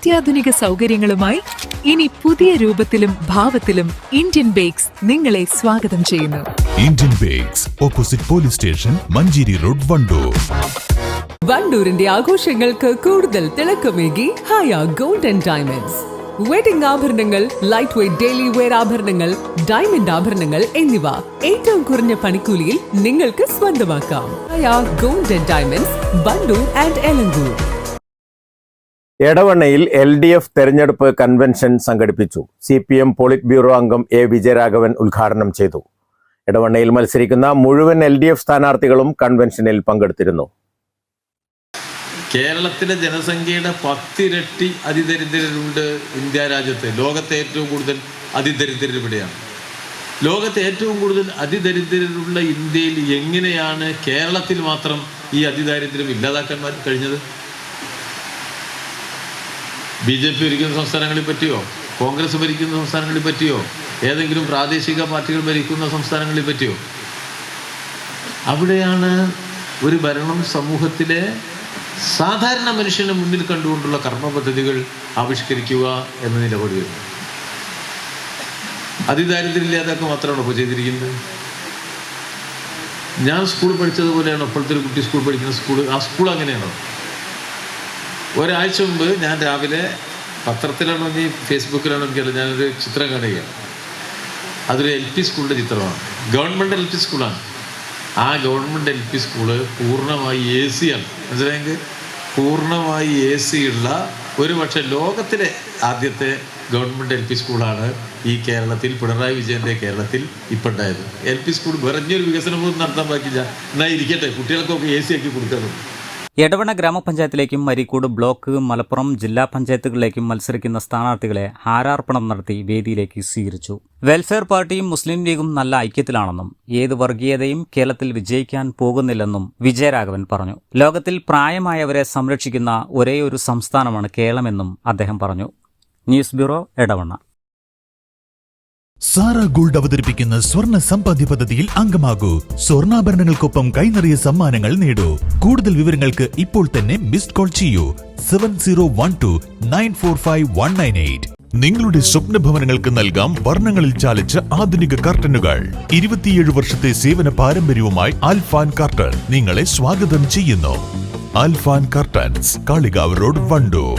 അത്യാധുനിക സൗകര്യങ്ങളുമായി ഇനി പുതിയ രൂപത്തിലും ഭാവത്തിലും ഇന്ത്യൻ ബേക്സ് നിങ്ങളെ സ്വാഗതം ചെയ്യുന്നു. Indian Bakes, opposite police station, Manjeri road, Wandoor. വണ്ടൂരിന്റെ ആഘോഷങ്ങൾക്ക് കൂടുതൽ തിളക്കമേകി Haya gold and diamonds. Wedding ആഭരണങ്ങൾ, ലൈറ്റ് വെയ്റ്റ് ഡെയിലി വെയർ ആഭരണങ്ങൾ, ഡയമണ്ട് ആഭരണങ്ങൾ എന്നിവ ഏറ്റവും കുറഞ്ഞ പണിക്കൂലിയിൽ നിങ്ങൾക്ക് സ്വന്തമാക്കാം. Haya gold and diamonds, Wandoor and Elankur. എടവണ്ണയിൽ LDF തെരഞ്ഞെടുപ്പ് കൺവെൻഷൻ സംഘടിപ്പിച്ചു. CPM പോളിറ്റ് ബ്യൂറോ അംഗം A. വിജയരാഘവൻ ഉദ്ഘാടനം ചെയ്തു. എടവണ്ണയിൽ മത്സരിക്കുന്ന മുഴുവൻ LDF സ്ഥാനാർത്ഥികളും കൺവെൻഷനിൽ പങ്കെടുത്തിരുന്നു. കേരളത്തിലെ ജനസംഖ്യയുടെ 10 ഇരട്ടി അതിദരിദ്രരുണ്ട് ഇന്ത്യ രാജ്യത്ത്. ലോകത്തെ ഏറ്റവും കൂടുതൽ അതിദരിദ്രർ ഇവിടെയാണ്. ലോകത്തെ ഏറ്റവും കൂടുതൽ അതിദരിദ്രരുള്ള ഇന്ത്യയിൽ എങ്ങനെയാണ് കേരളത്തിൽ മാത്രം ഈ അതിദാരിദ്ര്യം ഇല്ലാതാക്കാൻ കഴിഞ്ഞത്? BJP ഭരിക്കുന്ന സംസ്ഥാനങ്ങളെ പറ്റിയോ, കോൺഗ്രസ് ഭരിക്കുന്ന സംസ്ഥാനങ്ങളെ പറ്റിയോ, ഏതെങ്കിലും പ്രാദേശിക പാർട്ടികൾ ഭരിക്കുന്ന സംസ്ഥാനങ്ങളെ പറ്റിയോ? അവിടെയാണ് ഒരു ഭരണം സമൂഹത്തിലെ സാധാരണ മനുഷ്യനെ മുന്നിൽ കണ്ടുകൊണ്ടുള്ള കർമ്മ പദ്ധതികൾ ആവിഷ്കരിക്കുക എന്ന നിലപാട് വരുന്നത്. അതിദാരിദ്ര്യമില്ലാതൊക്കെ മാത്രമാണോ ഇപ്പോൾ ചെയ്തിരിക്കുന്നത്? ഞാൻ സ്കൂൾ പഠിച്ചതുപോലെയാണ് ഇപ്പോഴത്തെ ഒരു കുട്ടി സ്കൂൾ പഠിക്കുന്ന ആ സ്കൂൾ അങ്ങനെയാണോ? ഒരാഴ്ച മുമ്പ് ഞാൻ രാവിലെ പത്രത്തിലാണോ ഇനി ഫേസ്ബുക്കിലാണോ എനിക്കല്ല, ഞാനൊരു ചിത്രം കാണുകയാണ്. അതൊരു LP സ്കൂളിൻ്റെ ചിത്രമാണ്. ഗവൺമെൻറ് LP സ്കൂളാണ്. ആ ഗവൺമെൻറ് LP സ്കൂള് പൂർണ്ണമായി AC ആണ്. മനസ്സിലായെങ്കിൽ പൂർണ്ണമായി AC ഉള്ള ഒരു പക്ഷേ ലോകത്തിലെ ആദ്യത്തെ ഗവൺമെൻറ് LP സ്കൂളാണ് ഈ കേരളത്തിൽ, പിണറായി വിജയൻ്റെ കേരളത്തിൽ ഇപ്പം ഉണ്ടായത്. LP സ്കൂൾ വേറൊരു വികസനം പോലും നടത്താൻ പാടില്ല. എന്നാൽ ഇരിക്കട്ടെ, കുട്ടികൾക്കൊക്കെ AC ആക്കി കൊടുക്കണം. എടവണ്ണ ഗ്രാമപഞ്ചായത്തിലേക്കും മരീക്കോട് ബ്ലോക്ക്, മലപ്പുറം ജില്ലാ പഞ്ചായത്തുകളിലേക്കും മത്സരിക്കുന്ന സ്ഥാനാർത്ഥികളെ ഹാരാർപ്പണം നടത്തി വേദിയിലേക്ക് സ്വീകരിച്ചു. വെൽഫെയർ പാർട്ടിയും മുസ്ലിം ലീഗും നല്ല ഐക്യത്തിലാണെന്നും ഏത് വർഗീയതയും കേരളത്തിൽ വിജയിക്കാൻ പോകുന്നില്ലെന്നും വിജയരാഘവൻ പറഞ്ഞു. ലോകത്തിൽ പ്രായമായവരെ സംരക്ഷിക്കുന്ന ഒരേയൊരു സംസ്ഥാനമാണ് കേരളമെന്നും അദ്ദേഹം പറഞ്ഞു. News bureau, Edavanna. Sara Gold അവതരിപ്പിക്കുന്ന സ്വർണ്ണ സമ്പാദ്യ പദ്ധതിയിൽ അംഗമാകൂ. സ്വർണ്ണാഭരണങ്ങൾക്കൊപ്പം കൈനിറിയ സമ്മാനങ്ങൾ നേടൂ. കൂടുതൽ വിവരങ്ങൾക്ക് ഇപ്പോൾ തന്നെ മിസ്ഡ് കോൾ ചെയ്യൂ 7012945198. നിങ്ങളുടെ സ്വപ്ന ഭവനങ്ങൾക്ക് നൽകാം വർണ്ണങ്ങളിൽ ചാലിച്ച ആധുനിക കർട്ടനുകൾ. 27 വർഷത്തെ സേവന പാരമ്പര്യവുമായി അൽഫാൻ കർട്ടൻ നിങ്ങളെ സ്വാഗതം ചെയ്യുന്നു. അൽഫാൻ കർട്ടൻസ്, കാളികാവ് റോഡ്, വണ്ടൂർ.